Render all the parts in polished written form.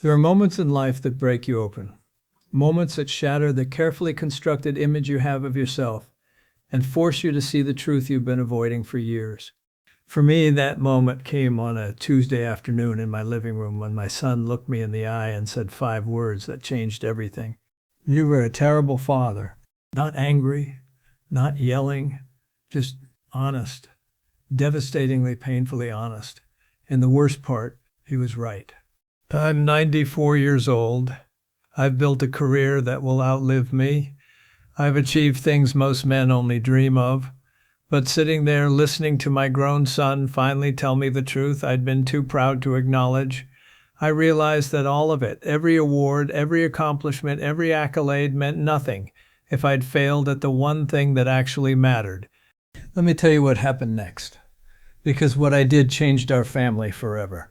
There are moments in life that break you open, moments that shatter the carefully constructed image you have of yourself and force you to see the truth you've been avoiding for years. For me, that moment came on a Tuesday afternoon in my living room when my son looked me in the eye and said 5 words that changed everything. "You were a terrible father." Not angry, not yelling, just honest, devastatingly, painfully honest. And the worst part, he was right. I'm 94 years old. I've built a career that will outlive me. I've achieved things most men only dream of. But sitting there listening to my grown son finally tell me the truth I'd been too proud to acknowledge, I realized that all of it, every award, every accomplishment, every accolade meant nothing if I'd failed at the one thing that actually mattered. Let me tell you what happened next, because what I did changed our family forever.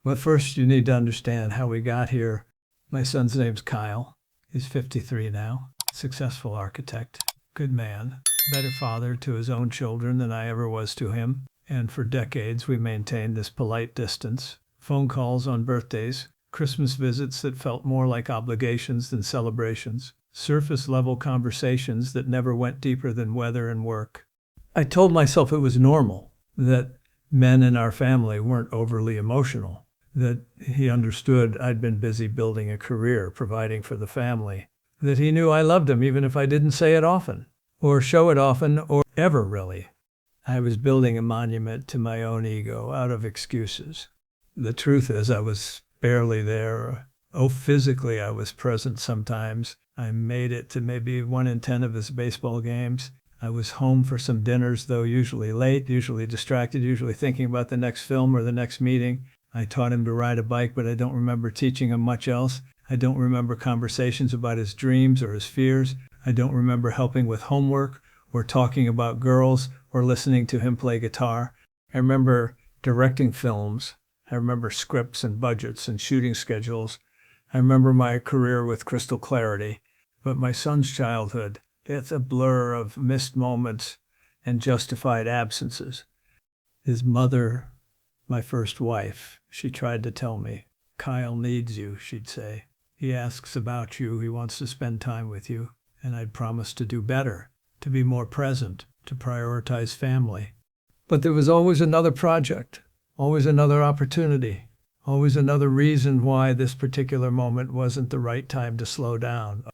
But first, you need to understand how we got here. My son's name's Kyle. He's 53 now, successful architect, good man, better father to his own children than I ever was to him. And for decades, we maintained this polite distance. Phone calls on birthdays, Christmas visits that felt more like obligations than celebrations, surface-level conversations that never went deeper than weather and work. I told myself it was normal, that men in our family weren't overly emotional, that he understood I'd been busy building a career, providing for the family, that he knew I loved him even if I didn't say it often, or show it often, or ever really. I was building a monument to my own ego out of excuses. The truth is I was barely there. Oh, physically I was present sometimes. I made it to maybe 1 in 10 of his baseball games. I was home for some dinners, though usually late, usually distracted, usually thinking about the next film or the next meeting. I taught him to ride a bike, but I don't remember teaching him much else. I don't remember conversations about his dreams or his fears. I don't remember helping with homework or talking about girls or listening to him play guitar. I remember directing films. I remember scripts and budgets and shooting schedules. I remember my career with crystal clarity. But my son's childhood, it's a blur of missed moments and justified absences. His mother, my first wife, she tried to tell me, "Kyle needs you," she'd say. "He asks about you. He wants to spend time with you." And I'd promised to do better, to be more present, to prioritize family. But there was always another project, always another opportunity, always another reason why this particular moment wasn't the right time to slow down.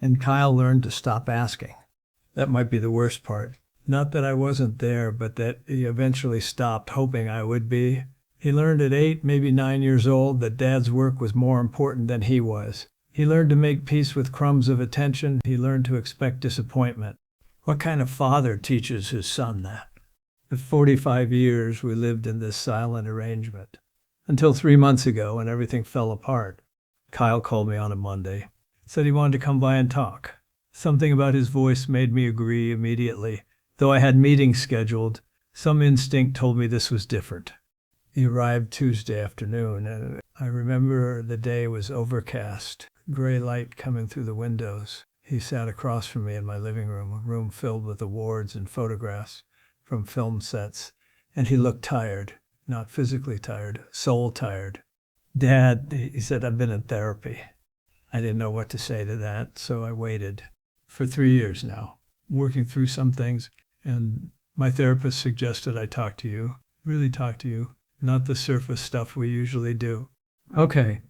And Kyle learned to stop asking. That might be the worst part. Not that I wasn't there, but that he eventually stopped hoping I would be. He learned at 8, maybe 9 years old, that Dad's work was more important than he was. He learned to make peace with crumbs of attention. He learned to expect disappointment. What kind of father teaches his son that? For 45 years, we lived in this silent arrangement. Until 3 months ago, when everything fell apart. Kyle called me on a Monday. Said he wanted to come by and talk. Something about his voice made me agree immediately. Though I had meetings scheduled, some instinct told me this was different. He arrived Tuesday afternoon, and I remember the day was overcast, gray light coming through the windows. He sat across from me in my living room, a room filled with awards and photographs from film sets, and he looked tired, not physically tired, soul tired. "Dad," he said, "I've been in therapy." I didn't know what to say to that, so I waited. For 3 years now, working through some things, and my therapist suggested I talk to you, really talk to you, not the surface stuff we usually do. "Okay,"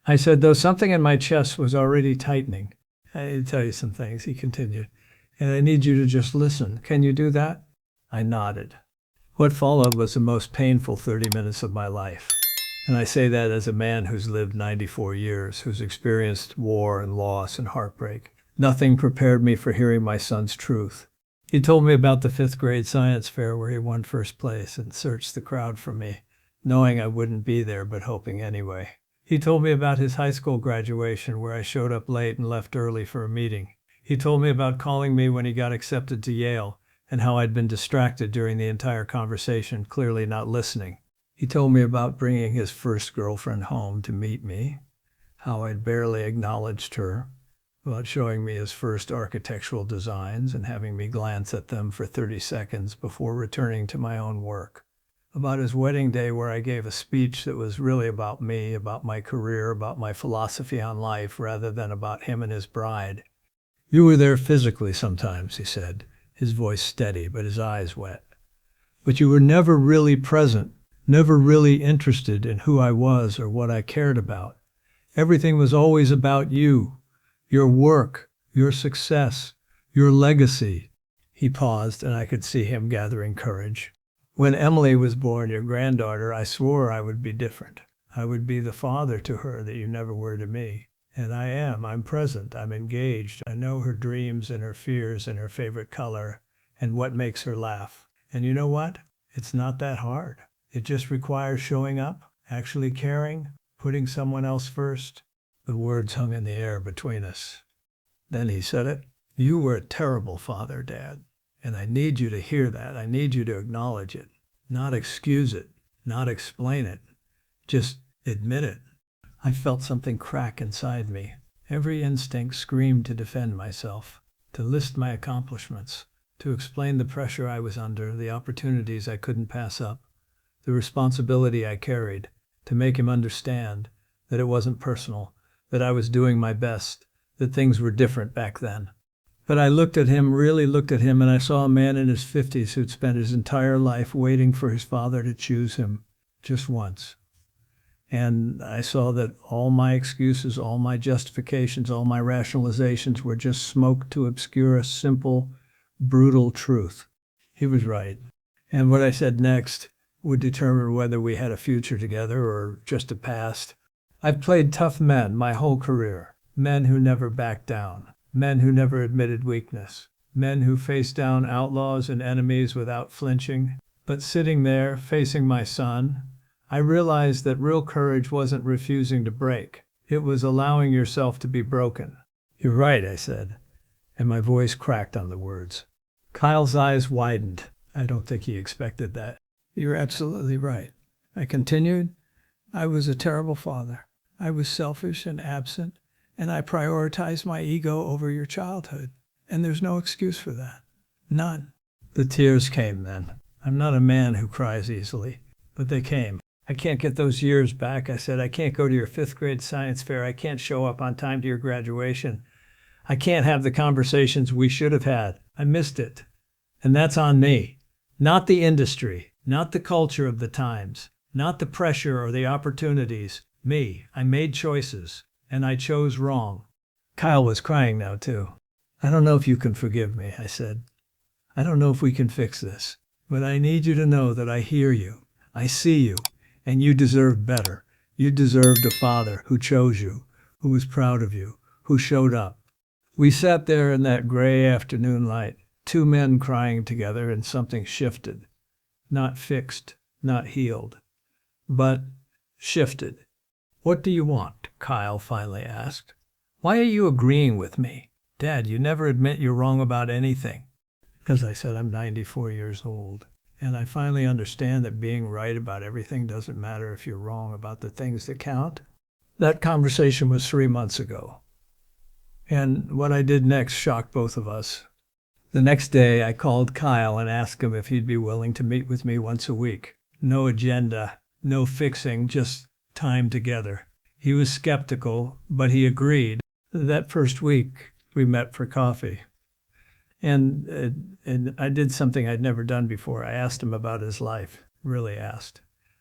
I said, though something in my chest was already tightening. "I need to tell you some things," he continued, "and I need you to just listen. Can you do that?" I nodded. What followed was the most painful 30 minutes of my life. And I say that as a man who's lived 94 years, who's experienced war and loss and heartbreak. Nothing prepared me for hearing my son's truth. He told me about the 5th grade science fair where he won first place and searched the crowd for me, knowing I wouldn't be there but hoping anyway. He told me about his high school graduation where I showed up late and left early for a meeting. He told me about calling me when he got accepted to Yale and how I'd been distracted during the entire conversation, clearly not listening. He told me about bringing his first girlfriend home to meet me, how I'd barely acknowledged her, about showing me his first architectural designs and having me glance at them for 30 seconds before returning to my own work. about his wedding day where I gave a speech that was really about me, about my career, about my philosophy on life, rather than about him and his bride. You were there physically sometimes, he said, his voice steady, but his eyes wet. But you were never really present, never really interested in who I was or what I cared about. Everything was always about you, your work, your success, your legacy. He paused, and I could see him gathering courage. When Emily was born, your granddaughter, I swore I would be different. I would be the father to her that you never were to me. And I am. I'm present. I'm engaged. I know her dreams and her fears and her favorite color and what makes her laugh. And you know what? It's not that hard. It just requires showing up, actually caring, putting someone else first. The words hung in the air between us. Then he said it. You were a terrible father, Dad. And I need you to hear that. I need you to acknowledge it, not excuse it, not explain it. Just admit it. I felt something crack inside me. Every instinct screamed to defend myself, to list my accomplishments, to explain the pressure I was under, the opportunities I couldn't pass up, the responsibility I carried, to make him understand that it wasn't personal, that I was doing my best, that things were different back then. But I looked at him, really looked at him, and I saw a man in his 50s who'd spent his entire life waiting for his father to choose him just once. And I saw that all my excuses, all my justifications, all my rationalizations were just smoke to obscure a simple, brutal truth. He was right. And what I said next would determine whether we had a future together or just a past. I've played tough men my whole career, men who never backed down. Men who never admitted weakness, men who faced down outlaws and enemies without flinching. But sitting there, facing my son, I realized that real courage wasn't refusing to break. It was allowing yourself to be broken. You're right, I said, and my voice cracked on the words. Kyle's eyes widened. I don't think he expected that. You're absolutely right. I continued. I was a terrible father. I was selfish and absent. And I prioritized my ego over your childhood. And there's no excuse for that. None. The tears came then. I'm not a man who cries easily, but they came. I can't get those years back, I said. I can't go to your 5th grade science fair. I can't show up on time to your graduation. I can't have the conversations we should have had. I missed it. And that's on me. Not the industry, not the culture of the times, not the pressure or the opportunities. Me. I made choices. And I chose wrong. Kyle was crying now, too. I don't know if you can forgive me, I said. I don't know if we can fix this. But I need you to know that I hear you. I see you. And you deserve better. You deserved a father who chose you, who was proud of you, who showed up. We sat there in that gray afternoon light, 2 men crying together, and something shifted. Not fixed, not healed, but shifted. What do you want? Kyle finally asked. Why are you agreeing with me? Dad, you never admit you're wrong about anything. Because I said I'm 94 years old. And I finally understand that being right about everything doesn't matter if you're wrong about the things that count. That conversation was 3 months ago. And what I did next shocked both of us. The next day, I called Kyle and asked him if he'd be willing to meet with me once a week. No agenda, no fixing, just time together. He was skeptical, but he agreed. That first week, we met for coffee. And I did something I'd never done before. I asked him about his life, really asked.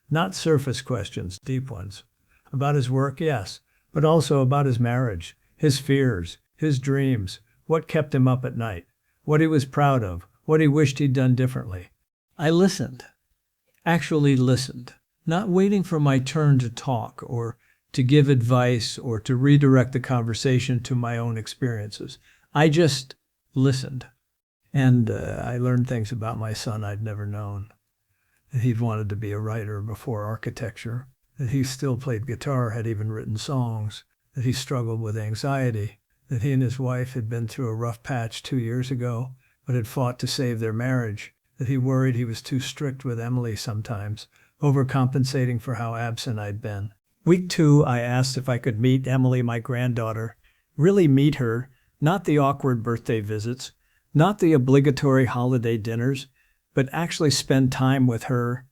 Not surface questions, deep ones. About his work, yes, but also about his marriage, his fears, his dreams, what kept him up at night, what he was proud of, what he wished he'd done differently. I listened, actually listened. Not waiting for my turn to talk or to give advice or to redirect the conversation to my own experiences. I just listened. And I learned things about my son I'd never known. That he'd wanted to be a writer before architecture. That he still played guitar, had even written songs. That he struggled with anxiety. That he and his wife had been through a rough patch 2 years ago, but had fought to save their marriage. That he worried he was too strict with Emily sometimes, overcompensating for how absent I'd been. Week 2, I asked if I could meet Emily, my granddaughter. Really meet her, not the awkward birthday visits, not the obligatory holiday dinners, but actually spend time with her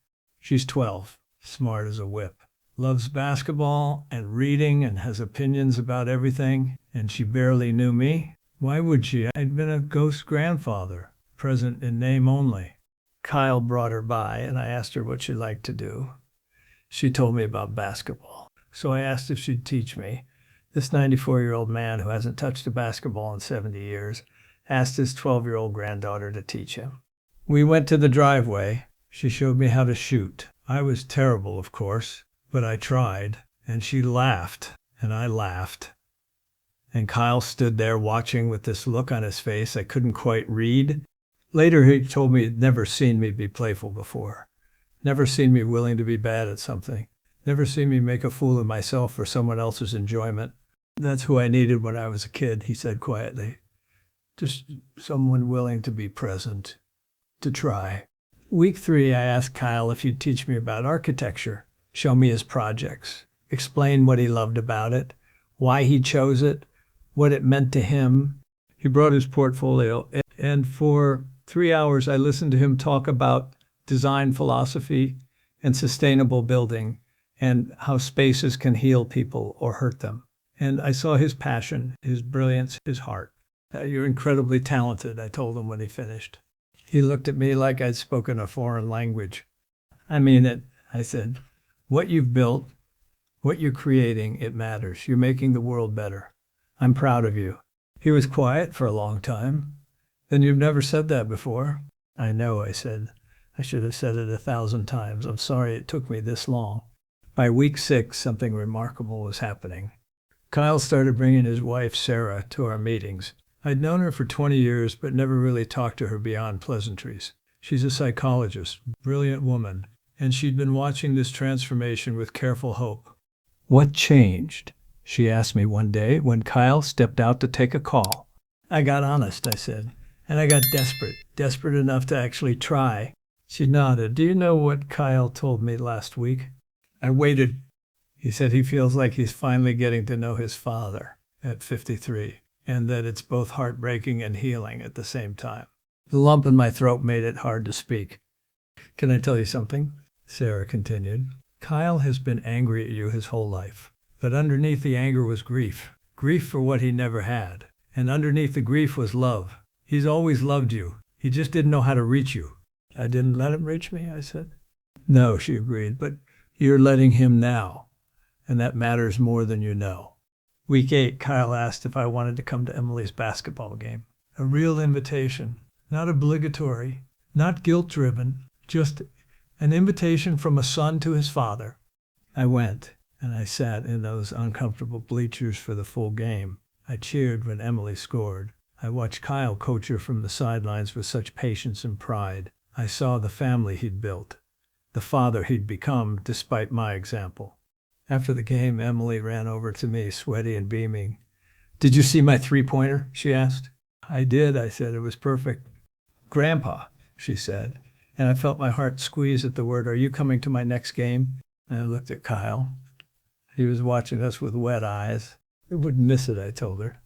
She's 12, smart as a whip, loves basketball and reading and has opinions about everything, and she barely knew me. Why would she? I'd been a ghost grandfather, present in name only. Kyle brought her by, and I asked her what she liked to do. She told me about basketball, so I asked if she'd teach me. This 94-year-old man who hasn't touched a basketball in 70 years asked his 12-year-old granddaughter to teach him. We went to the driveway. She showed me how to shoot. I was terrible, of course, but I tried, and she laughed, and I laughed. And Kyle stood there watching with this look on his face I couldn't quite read. Later, he told me he'd never seen me be playful before, never seen me willing to be bad at something, never seen me make a fool of myself for someone else's enjoyment. That's who I needed when I was a kid, he said quietly. Just someone willing to be present, to try. Week 3, I asked Kyle if he'd teach me about architecture, show me his projects, explain what he loved about it, why he chose it, what it meant to him. He brought his portfolio, and for 3 hours I listened to him talk about design philosophy and sustainable building and how spaces can heal people or hurt them. And I saw his passion, his brilliance, his heart. You're incredibly talented, I told him when he finished. He looked at me like I'd spoken a foreign language. I mean it, I said. What you've built, what you're creating, it matters. You're making the world better. I'm proud of you. He was quiet for a long time. Then you've never said that before. I know, I said. I should have said it 1,000 times. I'm sorry it took me this long. By week 6, something remarkable was happening. Kyle started bringing his wife, Sarah, to our meetings. I'd known her for 20 years, but never really talked to her beyond pleasantries. She's a psychologist, brilliant woman, and she'd been watching this transformation with careful hope. What changed? She asked me one day when Kyle stepped out to take a call. I got honest, I said, and I got desperate enough to actually try. She nodded. Do you know what Kyle told me last week? I waited. He said he feels like he's finally getting to know his father at 53, and that it's both heartbreaking and healing at the same time. The lump in my throat made it hard to speak. Can I tell you something? Sarah continued. Kyle has been angry at you his whole life. But underneath the anger was grief for what he never had. And underneath the grief was love. He's always loved you. He just didn't know how to reach you. I didn't let him reach me, I said. No, she agreed, but you're letting him now. And that matters more than you know. Week 8, Kyle asked if I wanted to come to Emily's basketball game. A real invitation, not obligatory, not guilt-driven, just an invitation from a son to his father. I went. And I sat in those uncomfortable bleachers for the full game. I cheered when Emily scored. I watched Kyle coach her from the sidelines with such patience and pride. I saw the family he'd built, the father he'd become despite my example. After the game, Emily ran over to me, sweaty and beaming. Did you see my three-pointer? She asked. I did, I said. It was perfect. Grandpa, she said. And I felt my heart squeeze at the word, are you coming to my next game? And I looked at Kyle. He was watching us with wet eyes. I wouldn't miss it, I told her.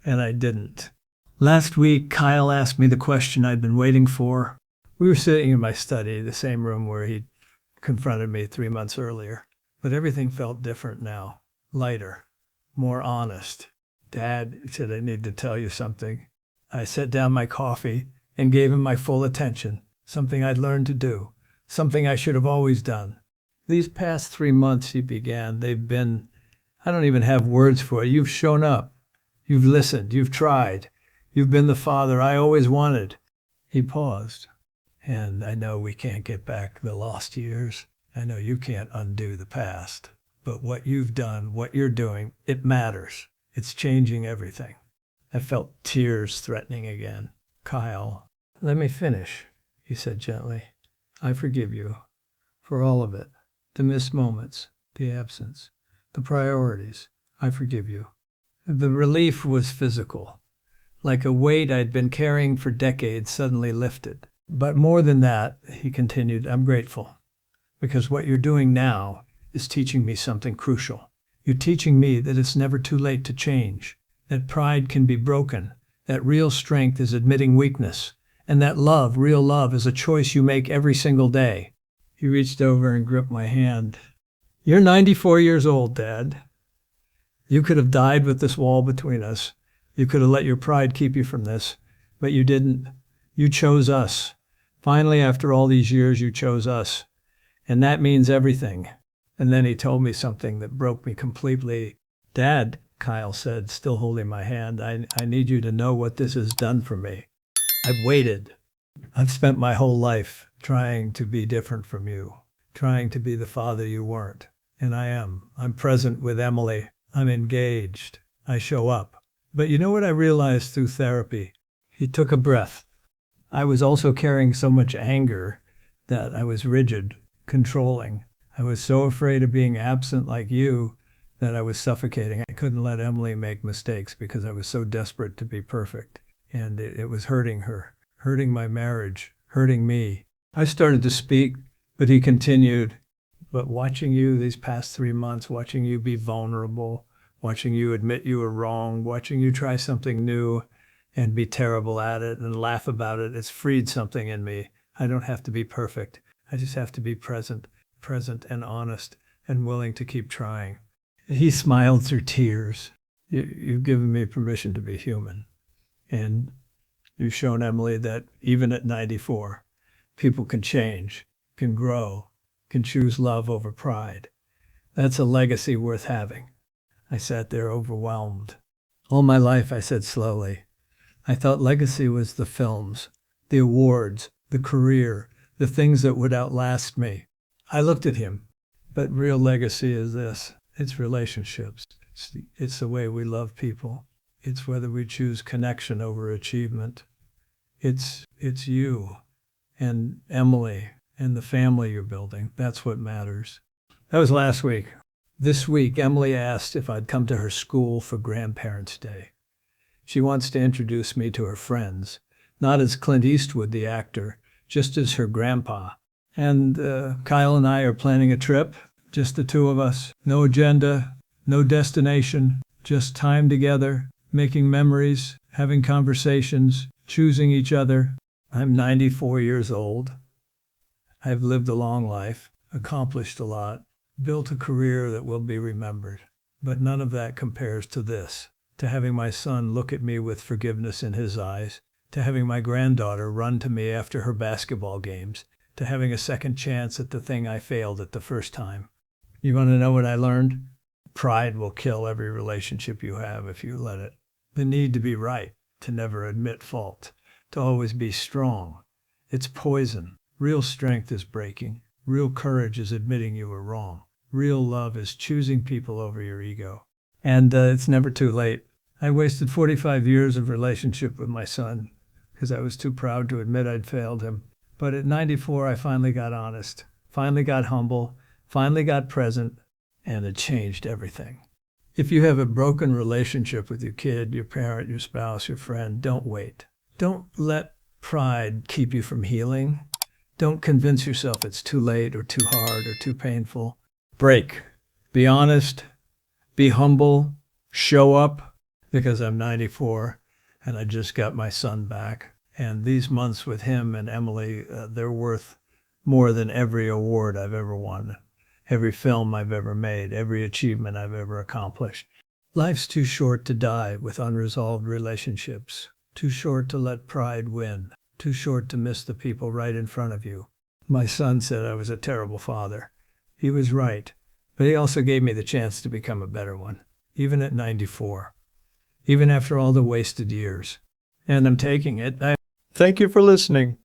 And I didn't. Last week, Kyle asked me the question I'd been waiting for. We were sitting in my study, the same room where he'd confronted me 3 months earlier. But everything felt different now. Lighter. More honest. Dad, he said, I need to tell you something. I set down my coffee and gave him my full attention. Something I'd learned to do. Something I should have always done. These past 3 months, he began, they've been, I don't even have words for it. You've shown up. You've listened. You've tried. You've been the father I always wanted. He paused. And I know we can't get back the lost years. I know you can't undo the past. But what you've done, what you're doing, it matters. It's changing everything. I felt tears threatening again. Kyle, let me finish, he said gently. I forgive you for all of it. The missed moments, the absence, the priorities. I forgive you. The relief was physical, like a weight I'd been carrying for decades suddenly lifted. But more than that, he continued, I'm grateful, because what you're doing now is teaching me something crucial. You're teaching me that it's never too late to change, that pride can be broken, that real strength is admitting weakness, and that love, real love, is a choice you make every single day. He reached over and gripped my hand. You're 94 years old, Dad. You could have died with this wall between us. You could have let your pride keep you from this, but you didn't. You chose us. Finally, after all these years, you chose us. And that means everything. And then he told me something that broke me completely. Dad, Kyle said, still holding my hand, I need you to know what this has done for me. I've waited. I've spent my whole life trying to be different from you, trying to be the father you weren't. And I am. I'm present with Emily. I'm engaged. I show up. But you know what I realized through therapy? He took a breath. I was also carrying so much anger that I was rigid, controlling. I was so afraid of being absent like you that I was suffocating. I couldn't let Emily make mistakes because I was so desperate to be perfect. And it was hurting her, hurting my marriage, hurting me. I started to speak, but he continued. But watching you these past 3 months, watching you be vulnerable, watching you admit you were wrong, watching you try something new and be terrible at it and laugh about it, it's freed something in me. I don't have to be perfect. I just have to be present and honest and willing to keep trying. He smiled through tears. You've given me permission to be human. And you've shown Emily that even at 94, people can change, can grow, can choose love over pride. That's a legacy worth having. I sat there overwhelmed. All my life, I said slowly, I thought legacy was the films, the awards, the career, the things that would outlast me. I looked at him, but real legacy is this. It's relationships. It's the way we love people. It's whether we choose connection over achievement. It's you and Emily and the family you're building. That's what matters. That was last week. This week, Emily asked if I'd come to her school for Grandparents' Day. She wants to introduce me to her friends, not as Clint Eastwood, the actor, just as her grandpa. And Kyle and I are planning a trip, just the two of us. No agenda, no destination, just time together, making memories, having conversations, choosing each other. I'm 94 years old. I've lived a long life, accomplished a lot, built a career that will be remembered. But none of that compares to this, to having my son look at me with forgiveness in his eyes, to having my granddaughter run to me after her basketball games, to having a second chance at the thing I failed at the first time. You want to know what I learned? Pride will kill every relationship you have if you let it. The need to be right, to never admit fault, to always be strong. It's poison. Real strength is breaking. Real courage is admitting you were wrong. Real love is choosing people over your ego. And it's never too late. I wasted 45 years of relationship with my son because I was too proud to admit I'd failed him. But at 94, I finally got honest, finally got humble, finally got present, and it changed everything. If you have a broken relationship with your kid, your parent, your spouse, your friend, don't wait. Don't let pride keep you from healing. Don't convince yourself it's too late or too hard or too painful. Break. Be honest. Be humble. Show up, because I'm 94 and I just got my son back. And these months with him and Emily, they're worth more than every award I've ever won, every film I've ever made, every achievement I've ever accomplished. Life's too short to die with unresolved relationships, too short to let pride win, too short to miss the people right in front of you. My son said I was a terrible father. He was right, but he also gave me the chance to become a better one, even at 94, even after all the wasted years. And I'm taking it. Thank you for listening.